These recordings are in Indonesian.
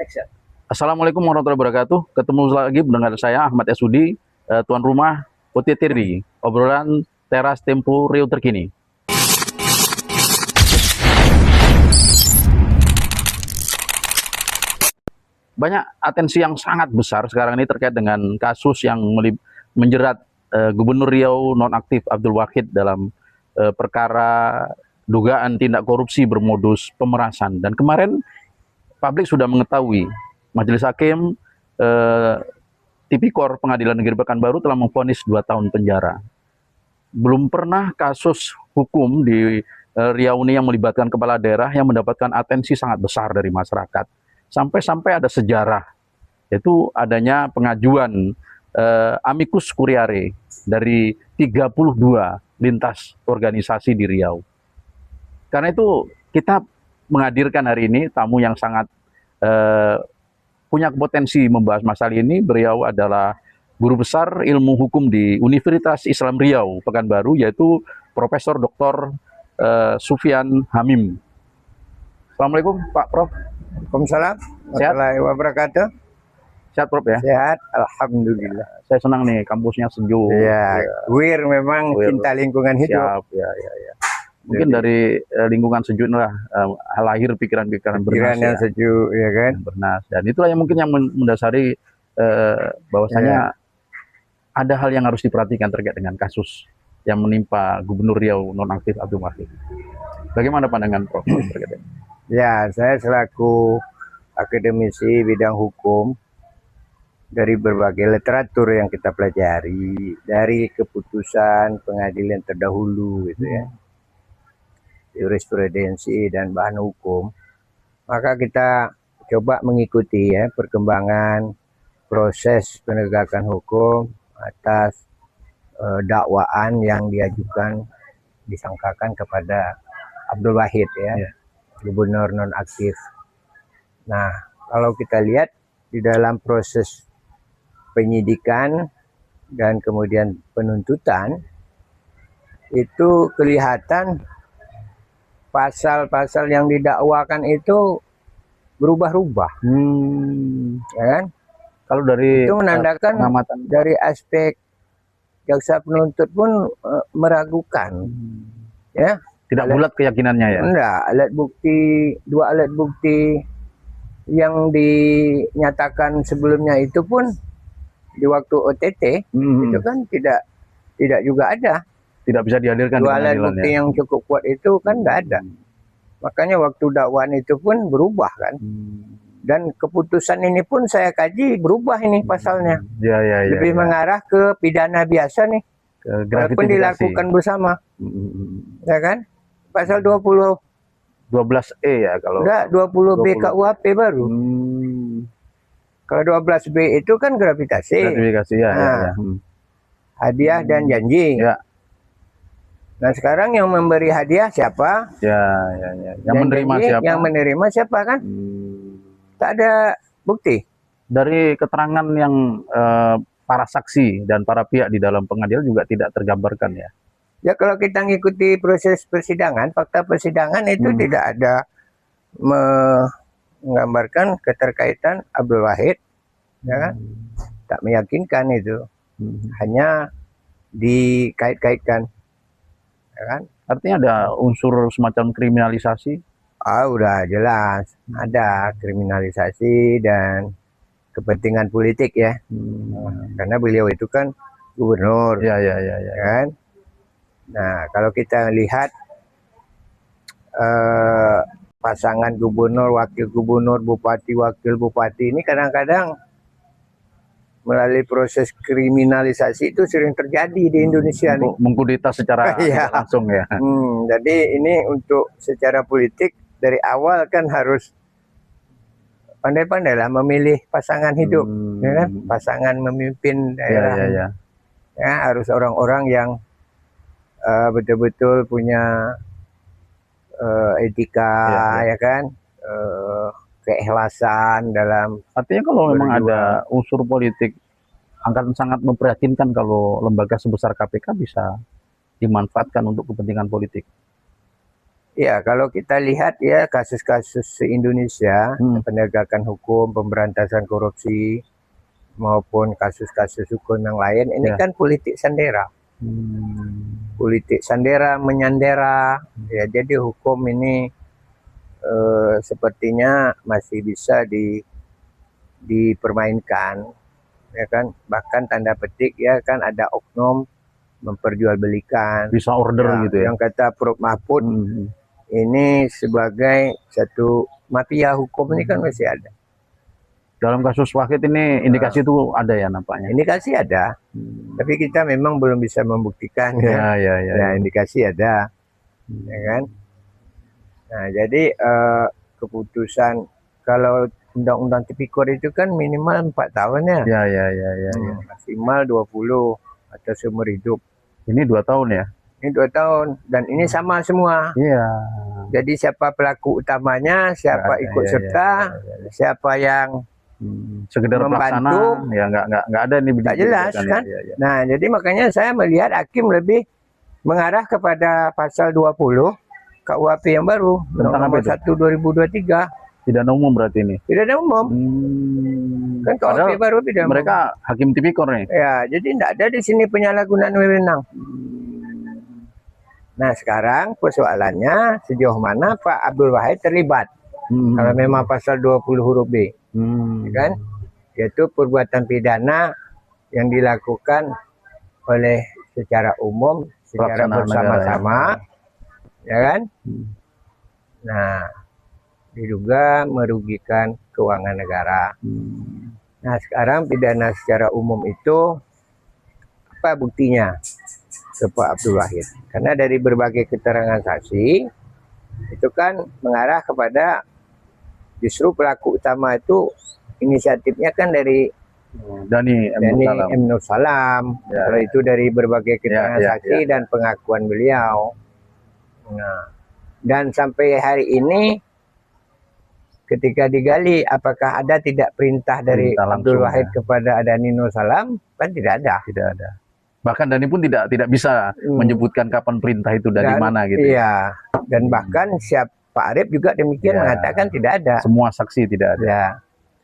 Action. Assalamualaikum warahmatullahi wabarakatuh. Ketemu lagi dengan saya Ahmad Yasudi, tuan rumah OTTRI, obrolan teras Tempo Riau terkini. Banyak atensi yang sangat besar sekarang ini terkait dengan kasus yang menjerat Gubernur Riau nonaktif Abdul Wahid dalam perkara dugaan tindak korupsi bermodus pemerasan. Dan kemarin publik sudah mengetahui Majelis Hakim Tipikor Pengadilan Negeri Pekanbaru telah memvonis 2 tahun penjara. Belum pernah kasus hukum di Riau ini yang melibatkan kepala daerah yang mendapatkan atensi sangat besar dari masyarakat. Sampai-sampai ada sejarah, yaitu adanya pengajuan amicus curiae dari 32 lintas organisasi di Riau. Karena itu kita menghadirkan hari ini tamu yang sangat punya potensi membahas masalah ini. Beliau adalah guru besar ilmu hukum di Universitas Islam Riau Pekanbaru, yaitu Profesor Dr. Sufyan Hamim. Assalamualaikum Pak Prof. Waalaikumsalam warahmatullahi wabarakatuh. Sehat Prof ya? Sehat, alhamdulillah. Saya senang nih, kampusnya sejuk. Ya, wir memang Wir. cinta lingkungan hidup. Siap, ya. Mungkin dari lingkungan sejuk lah lahir pikiran-pikiran bernas yang sejuk, ya kan? Bernas. Dan itulah yang mungkin yang mendasari bahwasanya ada hal yang harus diperhatikan terkait dengan kasus yang menimpa Gubernur Riau nonaktif Abdul Wahid. Bagaimana pandangan Prof terkait ini? Ya, saya selaku akademisi bidang hukum, dari berbagai literatur yang kita pelajari, dari keputusan pengadilan terdahulu gitu ya, jurisprudensi dan bahan hukum, maka kita coba mengikuti ya perkembangan proses penegakan hukum atas dakwaan yang diajukan disangkakan kepada Abdul Wahid ya, gubernur nonaktif. Nah, kalau kita lihat di dalam proses penyidikan dan kemudian penuntutan itu kelihatan pasal-pasal yang didakwakan itu berubah-ubah, ya kan? Kalau dari itu menandakan dari aspek jaksa penuntut pun meragukan, ya. Tidak bulat keyakinannya ya? Enggak, dua alat bukti yang dinyatakan sebelumnya itu pun di waktu OTT itu kan tidak juga ada. Tidak bisa dihadirkan dua alat bukti yang cukup kuat itu kan nggak ada. Makanya waktu dakwaan itu pun berubah kan. Dan keputusan ini pun saya kaji berubah ini pasalnya. Lebih mengarah ke pidana biasa nih. Walaupun dilakukan bersama. Ya kan? Pasal 12E ya kalau. Enggak, 20B KUHP baru. Kalau 12B itu kan gratifikasi. Gratifikasi ya. Hadiah dan janji. Ya. Nah, sekarang yang memberi hadiah siapa? Ya. Yang menerima siapa? Yang menerima siapa kan? Tak ada bukti. Dari keterangan yang para saksi dan para pihak di dalam pengadilan juga tidak tergambarkan ya. Ya, kalau kita ngikuti proses persidangan, fakta persidangan itu tidak ada menggambarkan keterkaitan Abdul Wahid, ya kan? Tak meyakinkan itu, hanya dikait-kaitkan, ya kan? Artinya ada unsur semacam kriminalisasi? Udah jelas ada kriminalisasi dan kepentingan politik ya, karena beliau itu kan gubernur, ya kan? Nah, kalau kita lihat pasangan gubernur, wakil gubernur, bupati, wakil bupati ini kadang-kadang melalui proses kriminalisasi itu sering terjadi di Indonesia nih. Mengkudeta secara langsung ya. Jadi ini untuk secara politik dari awal kan harus pandai-pandai lah memilih pasangan hidup, ya kan? Pasangan memimpin daerah. Ya, harus orang-orang yang betul-betul punya etika, ya kan, keikhlasan dalam. Artinya kalau memang ada unsur politik, akan sangat memprihatinkan kalau lembaga sebesar KPK bisa dimanfaatkan untuk kepentingan politik. Ya, kalau kita lihat ya kasus-kasus se-Indonesia, penegakan hukum, pemberantasan korupsi, maupun kasus-kasus hukum yang lain, ini kan politik sandera. Politik sandera, menyandera. Ya, jadi hukum ini sepertinya masih bisa dipermainkan. Ya kan, bahkan tanda petik ya kan ada oknum memperjualbelikan. Bisa order gitu ya. Yang kata Prof Mahfud, ini sebagai satu mafia hukum ini kan masih ada. Dalam kasus Wahid ini indikasi itu ada ya nampaknya. Indikasi ada, tapi kita memang belum bisa membuktikan ya. Ya, indikasi ada, ya kan. Nah, jadi keputusan kalau undang-undang tipikor itu kan minimal 4 tahun ya. Ya. Maksimal 20 atau seumur hidup. Ini 2 tahun ya. Ini 2 tahun dan ini sama semua. Iya. Jadi siapa pelaku utamanya, siapa ikut serta, siapa yang sekedar membantu, ya nggak ada nih, nggak jelas kan. Nah, jadi makanya saya melihat hakim lebih mengarah kepada pasal 20 KUHP yang baru nomor 1 2023. Pidana umum berarti ini. Pidana umum. Kan KUHP baru pidana umum. Mereka hakim tipikor nih. Ya, jadi tidak ada di sini penyalahgunaan wewenang. Nah, sekarang persoalannya sejauh mana Pak Abdul Wahid terlibat. Kalau memang pasal 20 huruf B. Kan? Yaitu perbuatan pidana yang dilakukan oleh secara umum, secara bersama-sama. Ya kan? Nah, diduga merugikan keuangan negara. Nah, sekarang pidana secara umum itu apa buktinya ke Pak Abdul Wahid? Karena dari berbagai keterangan saksi itu kan mengarah kepada justru pelaku utama itu inisiatifnya kan dari Dhani M. Nur Salam. Kalau itu dari berbagai keterangan saksi dan pengakuan beliau. Nah, dan sampai hari ini ketika digali apakah ada tidak perintah dari Abdul Wahid kepada Dhani Nur Salam, kan tidak ada. Tidak ada. Bahkan Dhani pun tidak bisa menyebutkan kapan perintah itu dari mana gitu. Iya. Dan bahkan Pak Arif juga demikian mengatakan tidak ada. Semua saksi tidak ada. Ya.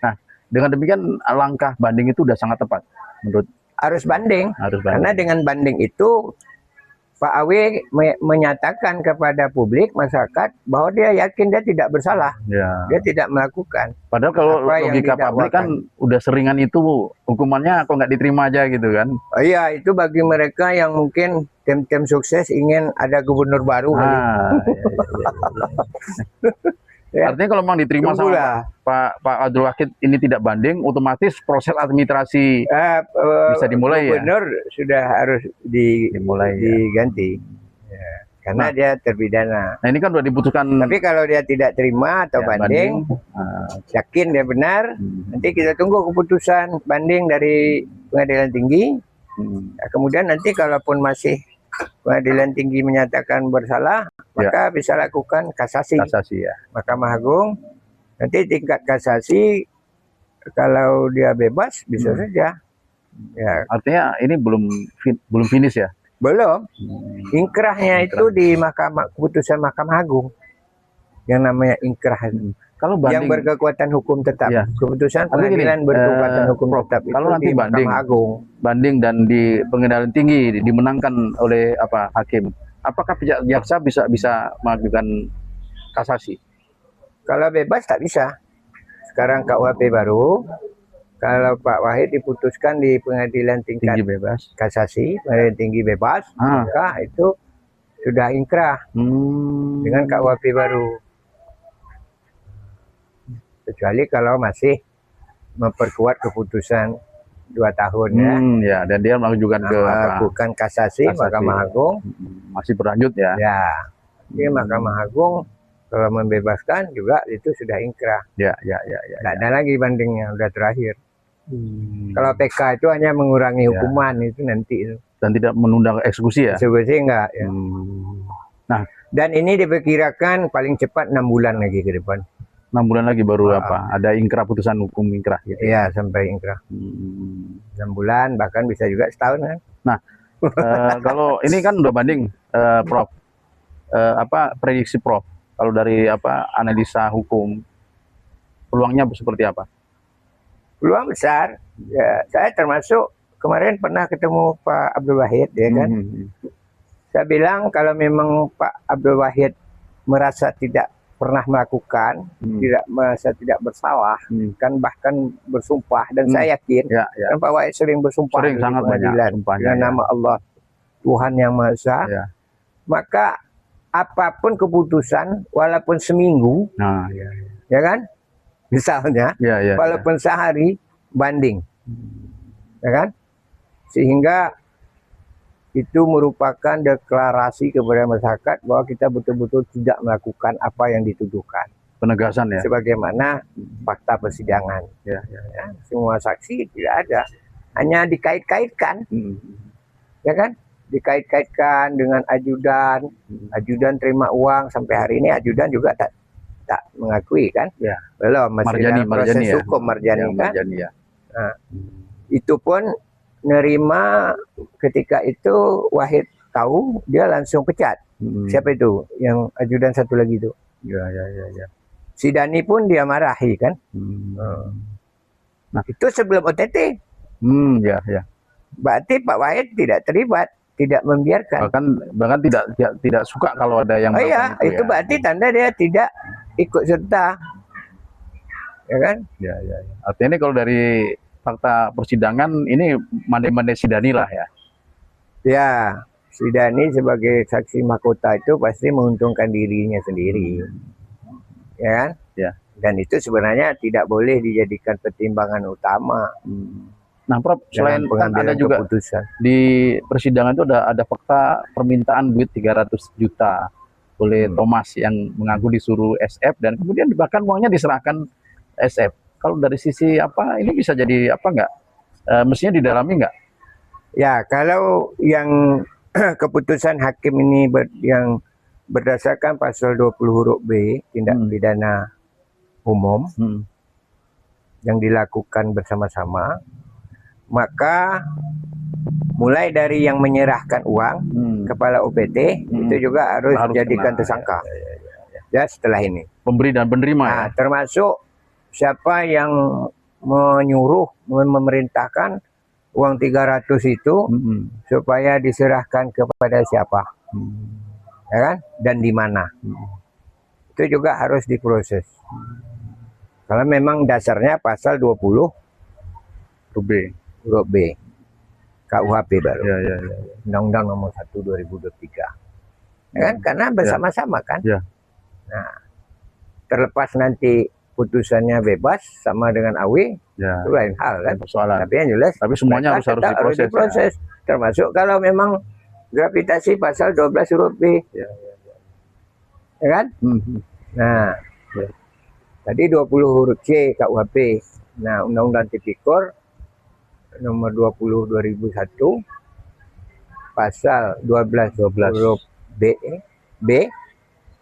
Nah, dengan demikian langkah banding itu sudah sangat tepat menurut. Harus banding. Karena dengan banding itu Pak AW menyatakan kepada publik, masyarakat, bahwa dia yakin dia tidak bersalah. Dia tidak melakukan. Padahal kalau logika publik kan udah seringan itu hukumannya kok nggak diterima aja gitu kan. Oh iya, itu bagi mereka yang mungkin tim-tim sukses ingin ada gubernur baru. Artinya kalau memang diterima sama Pak Abdul Wahid ini tidak banding, otomatis proses administrasi bisa dimulai. Gubernur sudah harus diganti. Karena dia terpidana. Nah, ini kan sudah diputuskan. Tapi kalau dia tidak terima atau banding, yakin dia benar, nanti kita tunggu keputusan banding dari Pengadilan Tinggi. Kemudian nanti kalaupun masih Pengadilan Tinggi menyatakan bersalah, maka bisa lakukan kasasi. Mahkamah Agung. Nanti tingkat kasasi, kalau dia bebas bisa saja. Ya. Artinya ini belum finish ya? Belum. Ingkrahnya itu di keputusan Mahkamah Agung. Yang namanya ingkrah. Kalau banding, yang berkekuatan hukum tetap. Keputusan pengadilan berkekuatan hukum tetap itu kalau nanti di Mahkamah Agung. Banding dan di Pengadilan Tinggi dimenangkan oleh hakim, apakah pihak jaksa bisa mengajukan kasasi? Kalau bebas tak bisa. Sekarang KUHP baru, kalau Pak Wahid diputuskan di Pengadilan Tinggi bebas kasasi, Pengadilan Tinggi bebas, maka itu sudah ingkrah dengan KUHP baru. Kecuali kalau masih memperkuat keputusan 2 tahun ya. Dan dia mengajukan melakukan kasasi Mahkamah Agung, masih berlanjut ya. Jadi Mahkamah Agung kalau membebaskan juga itu sudah ingkrah. Tidak ada lagi bandingnya, sudah terakhir. Kalau PK itu hanya mengurangi hukuman itu nanti itu. Dan tidak menunda eksekusi ya? Eksekusi enggak ya. Nah, dan ini diperkirakan paling cepat 6 bulan lagi ke depan. 6 bulan lagi baru ada ingkrah, putusan hukum ingkrah gitu. Iya, sampai ingkrah. 6 bulan, bahkan bisa juga setahun kan. Nah, kalau ini kan udah banding, Prof. prediksi Prof, kalau dari analisa hukum, peluangnya seperti apa? Peluang besar. Ya, saya termasuk kemarin pernah ketemu Pak Abdul Wahid, ya kan. Saya bilang kalau memang Pak Abdul Wahid merasa tidak pernah melakukan, tidak merasa tidak bersalah, kan bahkan bersumpah, dan saya yakin kan Pak Wahid sering bersumpah di pengadilan dengan nama Allah Tuhan Yang Maha Esa, maka apapun keputusan walaupun seminggu, ya kan, misalnya walaupun sehari banding, ya kan, sehingga itu merupakan deklarasi kepada masyarakat bahwa kita betul-betul tidak melakukan apa yang dituduhkan. Penegasan ya. Sebagaimana fakta persidangan. Ya, semua saksi tidak ada, hanya dikait-kaitkan, ya kan? Dikait-kaitkan dengan ajudan, ajudan terima uang, sampai hari ini ajudan juga tak mengakui kan? Belum, masih dalam proses hukum Marjani kan? Nah, itu pun nerima ketika itu Wahid tahu, dia langsung pecat. Siapa itu yang ajudan satu lagi itu? Si Dani pun dia marahi kan? Nah, itu sebelum OTT. Berarti Pak Wahid tidak terlibat, tidak membiarkan. Bahkan tidak suka kalau ada yang itu berarti tanda dia tidak ikut serta. Ya kan? Artinya ini kalau dari fakta persidangan ini mandai-mandai si Dani lah ya. Ya, si Dani sebagai saksi mahkota itu pasti menguntungkan dirinya sendiri. Ya kan? Dan itu sebenarnya tidak boleh dijadikan pertimbangan utama. Nah, Prof, selain kan ada juga keputusan di persidangan itu ada fakta permintaan duit 300 juta oleh Thomas yang mengaku disuruh SF, dan kemudian bahkan uangnya diserahkan SF. Kalau dari sisi ini bisa jadi nggak? Mestinya didalami nggak? Ya, kalau yang keputusan hakim ini yang berdasarkan pasal 20 huruf B tindak pidana umum yang dilakukan bersama-sama, maka mulai dari yang menyerahkan uang kepala OPT itu juga harus dijadikan tersangka. Ya, setelah ini pemberi dan penerima. Termasuk siapa yang menyuruh, memerintahkan uang 300 itu supaya diserahkan kepada siapa, ya kan, dan di mana, itu juga harus diproses. Kalau memang dasarnya pasal 20 huruf B KUHP baru, Undang-Undang Nomor 1 2023, ya kan, karena bersama-sama kan. Nah, terlepas nanti putusannya bebas sama dengan AW, itu lain hal kan. Tapi yang jelas, semuanya harus diproses. Termasuk kalau memang gravitasi pasal 12 huruf B, ya kan. Nah, tadi 20 huruf C KUHP. Nah, Undang-Undang Tipikor Nomor 20 2001 pasal 12 huruf B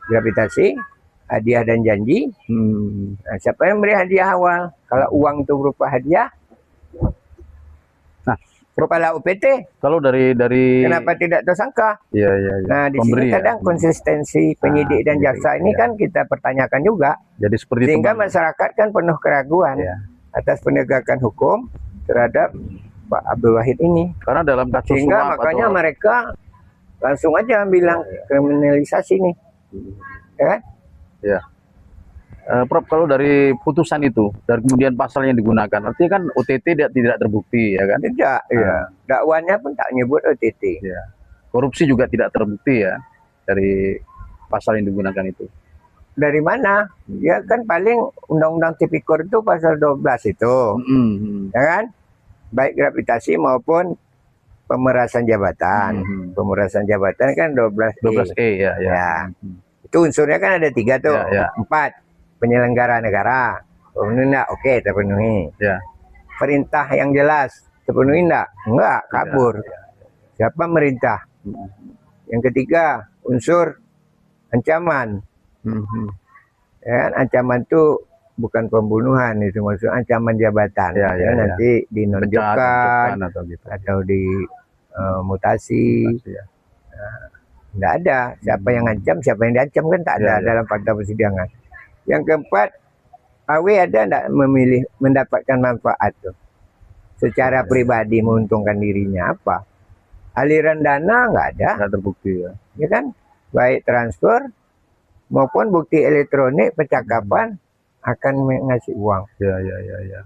gravitasi, hadiah dan janji. Nah, siapa yang beri hadiah awal? Kalau uang itu berupa hadiah, kepala OPT. Kalau dari kenapa tidak tersangka? Nah, di sini kadang konsistensi penyidik dan jaksa ini kan kita pertanyakan juga. Jadi seperti sehingga masyarakat kan penuh keraguan atas penegakan hukum terhadap Pak Abdul Wahid ini. Karena dalam kasus sehingga makanya mereka langsung aja bilang kriminalisasi nih, ya kan? Prof, kalau dari putusan itu, dari kemudian pasal yang digunakan, artinya kan OTT tidak terbukti, ya kan? Tidak, dakwaannya pun tak nyebut OTT. Korupsi juga tidak terbukti ya, dari pasal yang digunakan itu. Dari mana? Ya kan paling Undang-Undang Tipikor itu pasal 12 itu, ya kan? Baik gravitasi maupun pemerasan jabatan. Pemerasan jabatan kan 12E. Itu unsurnya kan ada 3 tuh. 4. Penyelenggara negara. Terpenuhi enggak? Oke, terpenuhi. Perintah yang jelas. Terpenuhi enggak? Enggak, kabur. Siapa merintah? Yang ketiga, unsur ancaman. Ya, ancaman itu bukan pembunuhan, itu maksud ancaman jabatan. Nanti dinonjolkan atau dimutasi. nggak ada. Siapa yang ngancam, siapa yang diancam kan tak ada dalam fakta persidangan. Yang keempat, AW ada nggak memilih mendapatkan manfaat tuh secara pribadi menguntungkan dirinya apa? Aliran dana nggak ada. Nggak terbukti ya. Ya kan? Baik transfer maupun bukti elektronik percakapan akan ngasih uang. Ya.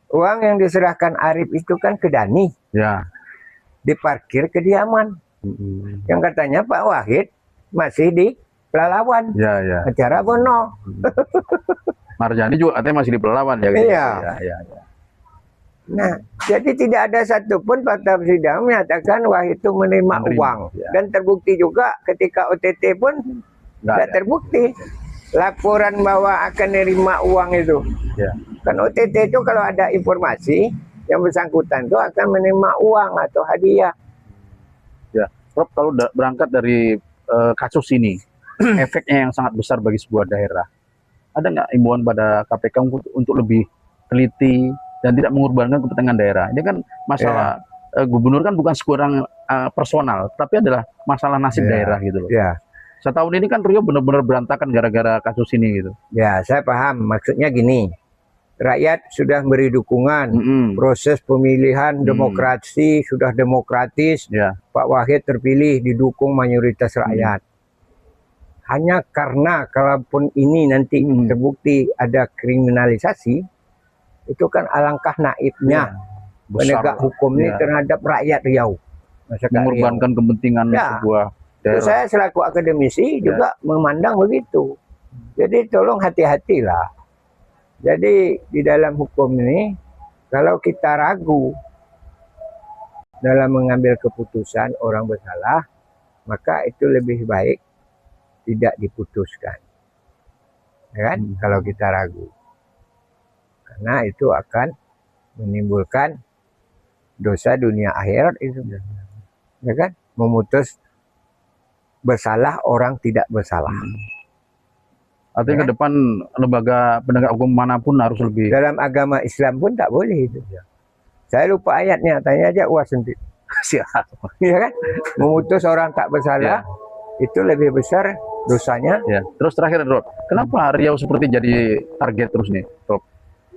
Uang yang diserahkan Arif itu kan ke Dani. Ya. Diparkir kediaman. Yang katanya Pak Wahid masih di Pelalawan. Ya. Acara Bono. Marjani juga katanya masih di Pelalawan ya. Gitu. Iya. Ya. Nah, jadi tidak ada satupun fakta persidangan menyatakan Wahid itu menerima uang. Ya. Dan terbukti juga ketika OTT pun tidak terbukti. Laporan bahwa akan menerima uang itu. Ya. Kan OTT itu kalau ada informasi yang bersangkutan itu akan menerima uang atau hadiah. Ya, Prof, kalau berangkat dari kasus ini, efeknya yang sangat besar bagi sebuah daerah. Ada nggak imbauan pada KPK untuk lebih teliti dan tidak mengorbankan kepentingan daerah? Ini kan masalah gubernur kan bukan seorang personal, tapi adalah masalah nasib daerah gitu loh. Ya. Setahun ini kan Riau benar-benar berantakan gara-gara kasus ini gitu. Ya, saya paham. Maksudnya gini, rakyat sudah beri dukungan, proses pemilihan demokrasi sudah demokratis, Pak Wahid terpilih didukung mayoritas rakyat. Hanya karena kalaupun ini nanti terbukti ada kriminalisasi, itu kan alangkah naibnya penegak hukum ini terhadap rakyat Riau. Mengorbankan kepentingan sebuah daerah. Saya selaku akademisi juga memandang begitu. Jadi tolong hati-hatilah. Jadi di dalam hukum ini, kalau kita ragu dalam mengambil keputusan orang bersalah, maka itu lebih baik tidak diputuskan. Ya kan? Kalau kita ragu. Karena itu akan menimbulkan dosa dunia akhirat itu. Ya kan? Memutus bersalah orang tidak bersalah. Artinya ke depan lembaga penegak hukum manapun harus lebih. Dalam agama Islam pun tak boleh itu. Saya lupa ayatnya, tanya aja Uas nanti. Siap. Ya kan? Memutus orang tak bersalah itu lebih besar dosanya. Ya. Terus terakhir, Rob, kenapa Riau seperti jadi target terus nih, Rob?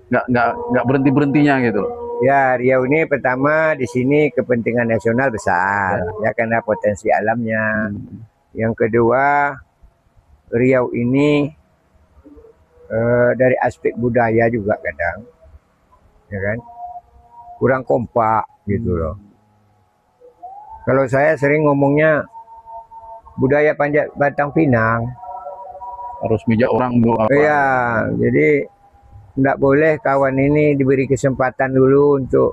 Nggak berhenti-berhentinya gitu. Ya, Riau ini pertama di sini kepentingan nasional besar, ya karena potensi alamnya. Yang kedua, Riau ini dari aspek budaya juga kadang, ya kan, kurang kompak gitu loh. Kalau saya sering ngomongnya budaya panjat batang pinang, harus mijak orang dulu. Iya, jadi tidak boleh kawan ini diberi kesempatan dulu untuk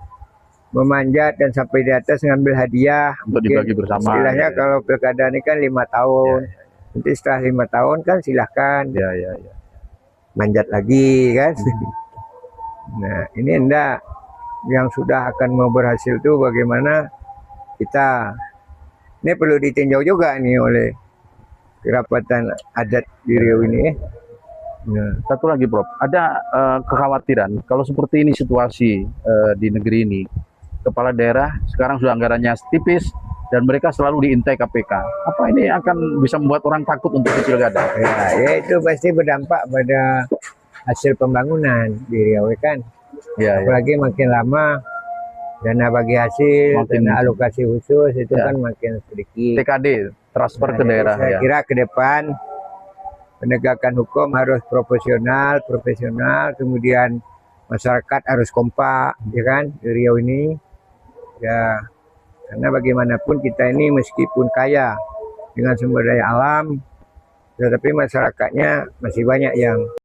memanjat dan sampai di atas ngambil hadiah untuk dibagi bersama. Istilahnya kalau pilkada ini kan 5 tahun, nanti setelah 5 tahun kan silahkan manjat lagi kan. Nah ini enggak, yang sudah akan mau berhasil tuh bagaimana kita, ini perlu ditinjau juga nih oleh kerapatan adat di Riau ini. Satu lagi, Prof, ada kekhawatiran kalau seperti ini situasi di negeri ini, kepala daerah sekarang sudah anggarannya tipis dan mereka selalu diintai KPK. Apa ini akan bisa membuat orang takut untuk pilkada? Ya itu pasti berdampak pada hasil pembangunan di Riau kan. Apalagi makin lama dana bagi hasil, dana alokasi khusus itu kan makin sedikit. TKD, transfer ke daerah. Saya kira ke depan penegakan hukum harus profesional, kemudian masyarakat harus kompak, ya kan, di Riau ini. Ya, karena bagaimanapun kita ini meskipun kaya dengan sumber daya alam, tetapi masyarakatnya masih banyak yang